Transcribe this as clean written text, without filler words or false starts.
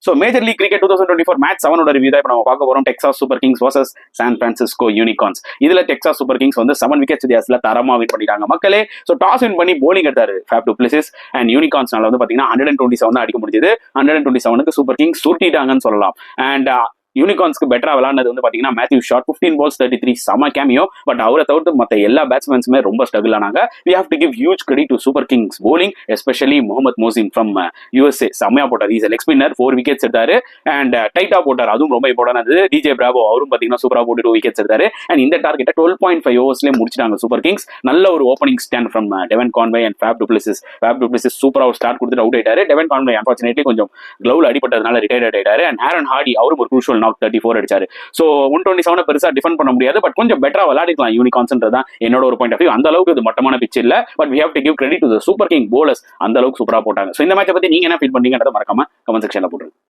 So major league cricket 2024 match 7 review தான் இப்போ நம்ம பார்க்க போறோம். Texas super kings versus San Francisco Unicorns. இதுல டெக்சாஸ் சூப்பர் கிங்ஸ் வந்து 7 விக்கெட்ஸ் வித்தியாசத்துல தரமா வின் பண்ணிட்டாங்க மக்களே. ஸோ டாஸ் வின் பண்ணி போலிங் எடுத்தாரு ஃபேப் டு பிளேசஸ் அண்ட் யூனிகார்ன்ஸ்னால வந்து பாத்தீங்கன்னா 127 தான் அடிக்க முடிஞ்சது. 127க்கு சூப்பர் கிங்ஸ் சுருட்டிட்டாங்கன்னு சொல்லலாம். அண்ட் யூனிகார்ன்ஸ்க்கு பெட்டரா விளையாடுனது வந்து பாத்தீங்கன்னா மேத்யூ ஷாட் 15 balls 33 சம கேமியோ. பட் அவரை தவிர்த்து மற்ற எல்லா பேட்ஸ்மேன்ஸுமே ரொம்ப ஸ்ட்ரகிள் ஆனாங்க. We have to give huge credit to super kings bowling, especially Mohammad Mohsin from USA. செம்மையா போட்டார். இஸ் லெக் ஸ்பின்னர், 4 விக்கெட்ஸ் எடுத்தாரு அண்ட் டைட்டா போட்டார். அதுவும் ரொம்ப இம்பார்ட்டன் இருந்தது. டிஜே பிராவோ அவரும் பாத்தீங்கன்னா சூப்பரா போட்டு 2 விக்கெட்ஸ் எடுத்தாரு. அண்ட் இந்த டார்கெட்டை 12.5 ஓவர்ஸ்லேயே முடிச்சிட்டாங்க சூப்பர் கிங்ஸ். நல்ல ஒரு opening stand from டெவன் Conway and ஃபேப் du places. ஃபேப் du places சூப்பரா ஒரு ஸ்டார்ட் கொடுத்துட்டு அவுட் ஆயிட்டாரு. டெவன் கான்வே அன்பார்ச்சுனேட்லி கொஞ்சம் கிளவுல அடிப்பட்டதுனால ரிட்டையர்ட் ஆயிட்டாரு. அண்ட் ஆரன் ஹார்டி அவரும் ஒரு க்ரூஷியல் நாக் 34 அடிச்சாரு. சோ 127 பெருசா டிஃபெண்ட் பண்ண முடியாது. பட் கொஞ்சம் பெட்டரா விளையாடிக்கலாம் யூனிகார்ன்ஸ்ன்றதான் என்னோட ஒரு பாயிண்ட் ஆஃப் வியூ. அந்த அளவுக்கு இது மட்டமான பிட்ச் இல்ல. But we have to give credit to the super king bowlers. அந்த அளவுக்கு சூப்பரா போட்டாங்க. சோ இந்த மேட்சை பத்தி நீங்க என்ன ஃபீல் பண்ணீங்கன்றத மறக்காம கமெண்ட் செக்ஷன்ல போடுங்க.